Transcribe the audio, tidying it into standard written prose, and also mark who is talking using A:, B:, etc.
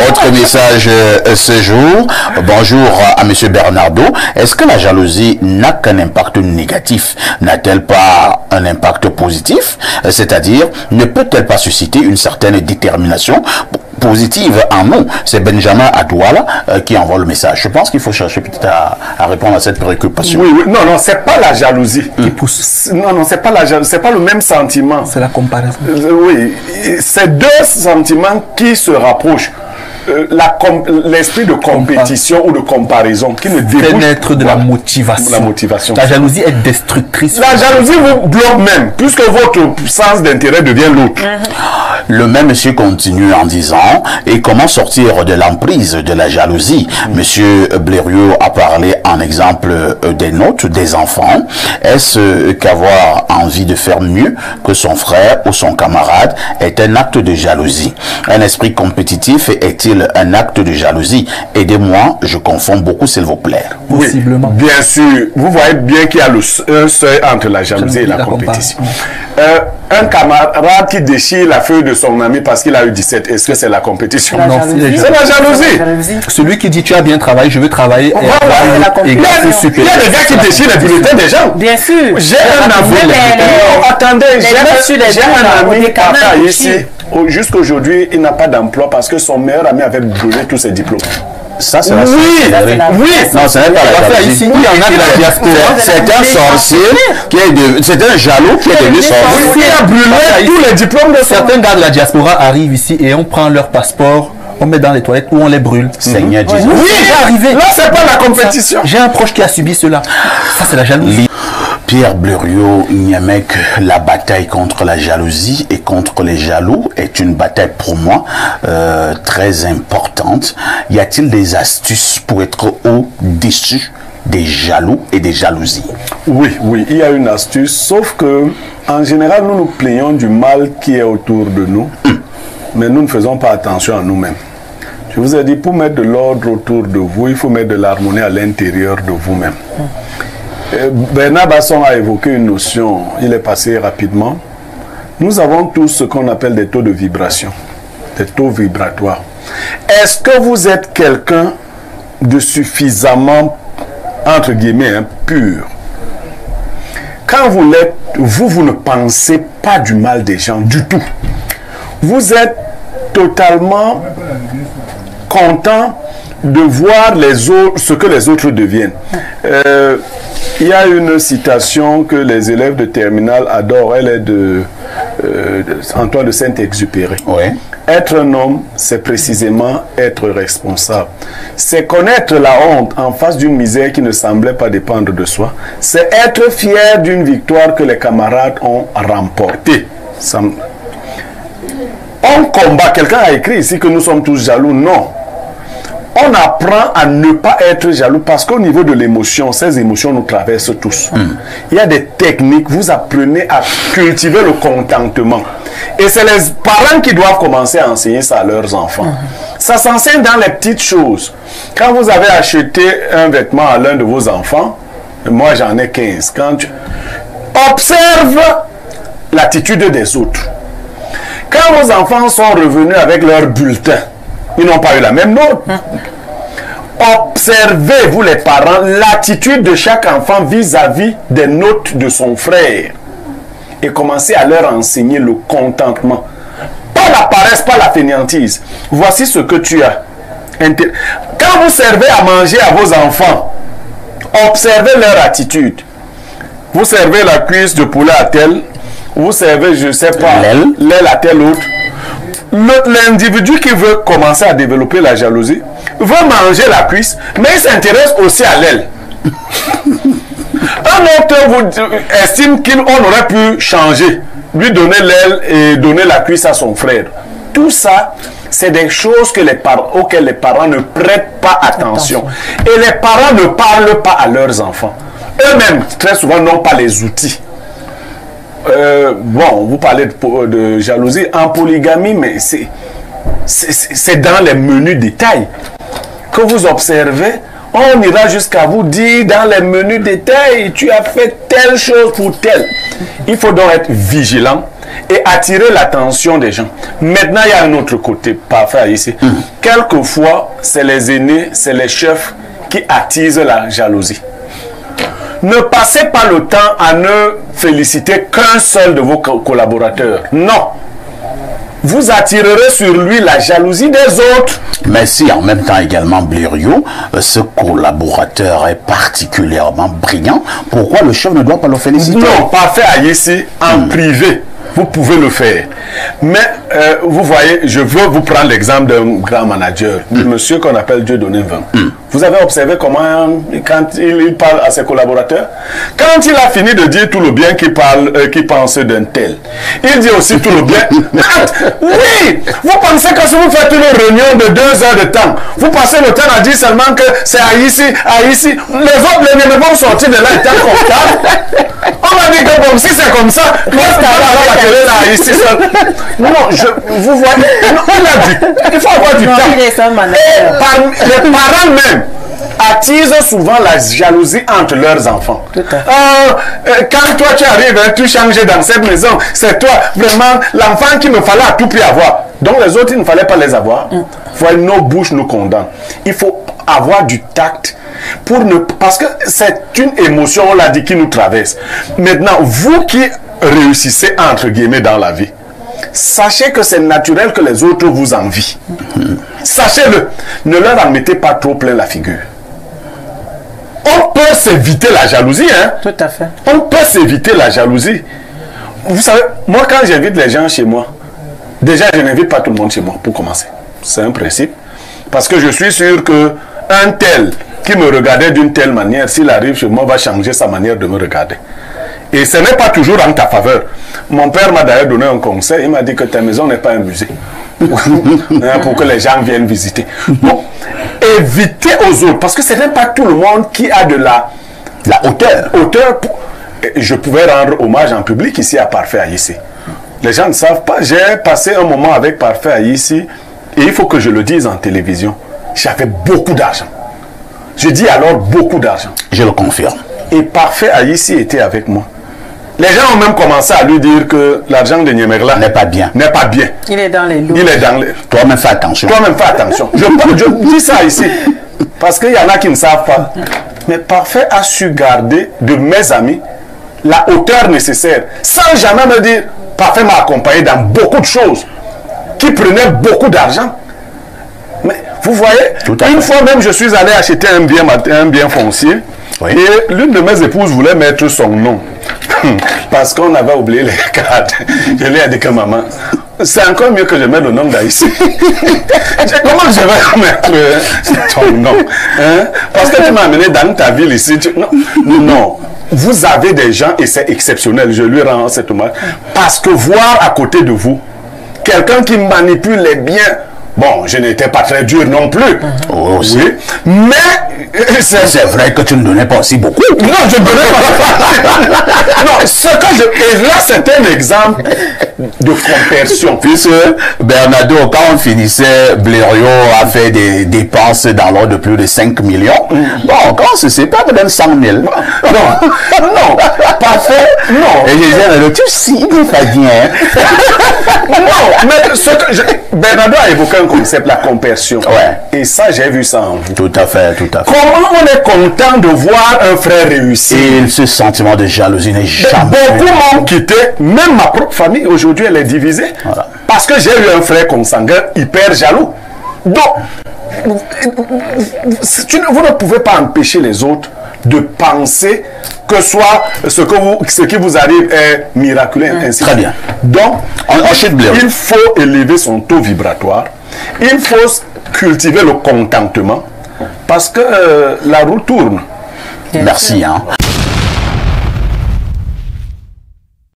A: Autre message ce jour. Bonjour à Monsieur Bernardo. Est-ce que la jalousie n'a qu'un impact négatif? N'a-t-elle pas un impact positif? C'est-à-dire, ne peut-elle pas susciter une certaine détermination positive en nous? C'est Benjamin Adouala qui envoie le message. Je pense qu'il faut chercher peut-être à répondre à cette préoccupation.
B: Oui, oui. Non, non, c'est pas la jalousie qui pousse. Non, non, c'est pas la jalousie, c'est pas le même sentiment.
C: C'est la comparaison.
B: Oui, c'est deux sentiments qui se rapprochent. L'esprit de compétition ou de comparaison qui ne débouche
C: naître de la motivation. La jalousie est destructrice.
B: La jalousie vous bloque même, puisque votre sens d'intérêt devient l'autre.
A: Le même monsieur continue en disant, et comment sortir de l'emprise de la jalousie? Monsieur Blériot a parlé en exemple des notes des enfants. Est-ce qu'avoir envie de faire mieux que son frère ou son camarade est un acte de jalousie? Un esprit compétitif est-il un acte de jalousie? Aidez-moi, je confonds beaucoup s'il vous plaît.
C: Possiblement.
B: Oui, bien sûr. Vous voyez bien qu'il y a un seuil entre la jalousie et la compétition. Un camarade qui déchire la feuille de son ami parce qu'il a eu 17, est-ce que c'est la compétition?
C: Non,
B: c'est la jalousie.
C: Celui qui dit tu as bien travaillé, je veux travailler.
B: Il y a des gars qui déchirent les bulletins des gens.
D: Bien sûr.
B: J'ai un ami. Attendez, j'ai un ami qui ici. Jusqu'aujourd'hui, il n'a pas d'emploi parce que son meilleur ami avait brûlé tous ses diplômes.
A: Ça, c'est la
B: oui.
A: Non, ce n'est pas la jalousie.
C: Ici, il y en a de la diaspora.
A: C'est un sorcier qui est devenu... C'est un jaloux qui est devenu sorcier.
B: Il a brûlé tous les diplômes de
C: certains gars de la diaspora arrivent ici et on prend leur passeport, on met dans les toilettes ou on les brûle.
A: Seigneur Jésus.
B: Oui, c'est arrivé. Là, c'est pas la compétition.
C: J'ai un proche qui a subi cela. Ça, c'est la jalousie.
A: Pierre Blériot Niamek, la bataille contre la jalousie et contre les jaloux est une bataille pour moi très importante. Y a-t-il des astuces pour être au-dessus des jaloux et des jalousies?
B: Oui, oui, il y a une astuce, sauf que en général, nous nous plaignons du mal qui est autour de nous, mais nous ne faisons pas attention à nous-mêmes. Je vous ai dit, pour mettre de l'ordre autour de vous, il faut mettre de l'harmonie à l'intérieur de vous-même. Bernard Basson a évoqué une notion, il est passé rapidement. Nous avons tous ce qu'on appelle des taux de vibration, des taux vibratoires. Est-ce que vous êtes quelqu'un de suffisamment, entre guillemets, pur? Quand vous l'êtes, vous ne pensez pas du mal des gens du tout. Vous êtes totalement content de voir les autres, ce que les autres deviennent. Il y a une citation que les élèves de terminale adorent, elle est de Antoine de Saint-Exupéry.
A: Oui.
B: Être un homme, c'est précisément être responsable. C'est connaître la honte en face d'une misère qui ne semblait pas dépendre de soi. C'est être fier d'une victoire que les camarades ont remportée. On combat, quelqu'un a écrit ici que nous sommes tous jaloux. Non. On apprend à ne pas être jaloux parce qu'au niveau de l'émotion, ces émotions nous traversent tous. Il y a des techniques, vous apprenez à cultiver le contentement. Et c'est les parents qui doivent commencer à enseigner ça à leurs enfants. Ça s'enseigne dans les petites choses. Quand vous avez acheté un vêtement à l'un de vos enfants, moi j'en ai 15, observe l'attitude des autres. Quand vos enfants sont revenus avec leur bulletin, ils n'ont pas eu la même note. Observez, vous les parents, l'attitude de chaque enfant vis-à-vis des notes de son frère. Et commencez à leur enseigner le contentement. Pas la paresse, pas la fainéantise. Voici ce que tu as. Quand vous servez à manger à vos enfants, observez leur attitude. Vous servez la cuisse de poulet à tel, vous servez, je ne sais pas, l'aile à tel autre. L'individu qui veut commencer à développer la jalousie veut manger la cuisse, mais il s'intéresse aussi à l'aile. Un autre vous estime qu'on aurait pu changer, lui donner l'aile et donner la cuisse à son frère. Tout ça, c'est des choses auxquelles les parents ne prêtent pas attention. Et les parents ne parlent pas à leurs enfants. Eux-mêmes, très souvent, n'ont pas les outils. Bon, vous parlez de jalousie en polygamie, mais c'est dans les menus détails que vous observez. On ira jusqu'à vous dire dans les menus détails, tu as fait telle chose pour telle. Il faut donc être vigilant et attirer l'attention des gens. Maintenant, il y a un autre côté parfait ici. Quelquefois, c'est les aînés, c'est les chefs qui attisent la jalousie. Ne passez pas le temps à ne féliciter qu'un seul de vos collaborateurs. Non. Vous attirerez sur lui la jalousie des autres.
A: Mais si en même temps également Blériot, ce collaborateur est particulièrement brillant, pourquoi le chef ne doit pas le féliciter?
B: Non, pas faire ici en privé. Vous pouvez le faire. Mais vous voyez, je veux vous prendre l'exemple d'un grand manager, le monsieur qu'on appelle Dieudonné Vin. Vous avez observé comment, quand il parle à ses collaborateurs, quand il a fini de dire tout le bien qu'il pense d'un tel, il dit aussi tout le bien. Oui, vous pensez que si vous faites une réunion de 2 heures de temps, vous passez le temps à dire seulement que c'est à ici, les autres les vont sortir de là étant contents. On m'a dit que bon, si c'est comme ça, ici seul. Non, vous voyez, il a dit, il faut avoir du temps. Les parents même attisent souvent la jalousie entre leurs enfants. Quand toi tu arrives, tu changes dans cette maison, c'est toi vraiment l'enfant qu'il me fallait à tout prix avoir. Donc les autres, il ne fallait pas les avoir. Voyez, nos bouches nous condamnent. Il faut avoir du tact pour ne, parce que c'est une émotion, on l'a dit, qui nous traverse. Maintenant, vous qui réussissez entre guillemets dans la vie, sachez que c'est naturel que les autres vous envient. Sachez-le. Ne leur en mettez pas trop plein la figure. On peut s'éviter la jalousie, hein?
D: Tout à fait.
B: On peut s'éviter la jalousie. Vous savez, moi quand j'invite les gens chez moi, déjà je n'invite pas tout le monde chez moi pour commencer. C'est un principe. Parce que je suis sûr que un tel qui me regardait d'une telle manière, s'il arrive chez moi, va changer sa manière de me regarder. Et ce n'est pas toujours en ta faveur. Mon père m'a d'ailleurs donné un conseil. Il m'a dit que ta maison n'est pas un musée. Pour que les gens viennent visiter. Bon, évitez aux autres. Parce que ce n'est pas tout le monde qui a de la hauteur. Je pouvais rendre hommage en public ici à Parfait Aïssi. Les gens ne savent pas. J'ai passé un moment avec Parfait Aïssi. Et il faut que je le dise en télévision. J'avais beaucoup d'argent. Je dis alors beaucoup d'argent.
A: Je le confirme.
B: Et Parfait Aïssi était avec moi. Les gens ont même commencé à lui dire que l'argent de Niemerla
A: n'est pas bien.
B: N'est pas bien.
D: Il est dans les loups.
B: Il est dans les...
A: Toi-même fais attention.
B: Toi-même fais attention. Je dis ça ici. Parce qu'il y en a qui ne savent pas. Mais Parfait a su garder de mes amis la hauteur nécessaire. Sans jamais me dire, Parfait m'a accompagné dans beaucoup de choses. Qui prenaient beaucoup d'argent. Mais vous voyez, une fois même, je suis allé acheter un bien foncier. Oui. Et l'une de mes épouses voulait mettre son nom. Parce qu'on avait oublié les cartes. Je lui ai dit que maman, c'est encore mieux que je mette le nom d'Aïssi. Comment je vais mettre ton nom, hein? Parce que tu m'as amené dans ta ville ici. Non. Vous avez des gens, et c'est exceptionnel, je lui rends cet hommage. Parce que voir à côté de vous, quelqu'un qui manipule les biens. Bon, je n'étais pas très dur non plus.
A: Oui.
B: Mais
A: c'est vrai que tu ne donnais pas aussi beaucoup.
B: Non, je ne donnais pas. Non, ce que je... Et là, c'est un exemple de conversion.
A: Puisque Bernardo, quand on finissait, Blériot a fait des dépenses dans l'ordre de plus de 5 millions. Bon, quand on se sépare, on donne 100 000.
B: Non, parfait, non.
A: Et je disais, tu sais, il va bien.
B: Non, mais ce que Bernardo a évoqué un concept, la compersion. Ouais. Et ça, j'ai vu ça en vous.
A: Tout à fait, tout à fait.
B: Comment on est content de voir un frère réussir.
A: Et ce sentiment de jalousie n'est jamais...
B: Beaucoup m'ont quitté, même ma propre famille, aujourd'hui, elle est divisée. Voilà. Parce que j'ai eu un frère consanguin hyper jaloux. Donc, vous ne pouvez pas empêcher les autres de penser que soit ce qui vous arrive est miraculeux. Ainsi.
A: Très bien.
B: Donc, il faut élever son taux vibratoire. Il faut cultiver le contentement parce que la roue tourne.
A: Merci. Hein.